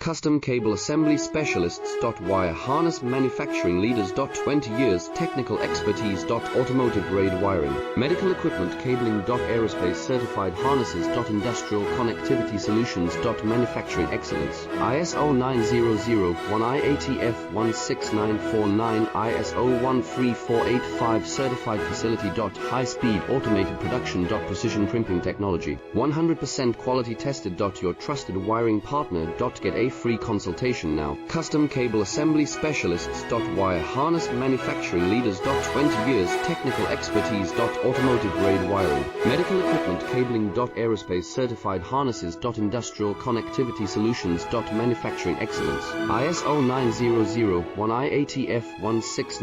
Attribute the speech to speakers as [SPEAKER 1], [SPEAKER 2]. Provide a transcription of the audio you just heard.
[SPEAKER 1] Custom Cable Assembly Specialists. Wire Harness Manufacturing Leaders. 20 years Technical Expertise. Automotive Grade Wiring, Medical Equipment Cabling. Aerospace Certified Harnesses. Industrial Connectivity Solutions. Manufacturing Excellence, ISO 9001 IATF 16949 ISO 13485 Certified Facility. High-speed automated production. Precision crimping technology, 100% quality tested. Your trusted wiring partner. Get a free consultation now. Custom Cable Assembly Specialists. Wire Harness Manufacturing Leaders. 20 years Technical Expertise. Automotive Grade Wiring, Medical Equipment Cabling. Aerospace Certified Harnesses. Industrial Connectivity Solutions. Manufacturing Excellence, ISO 9001 IATF 169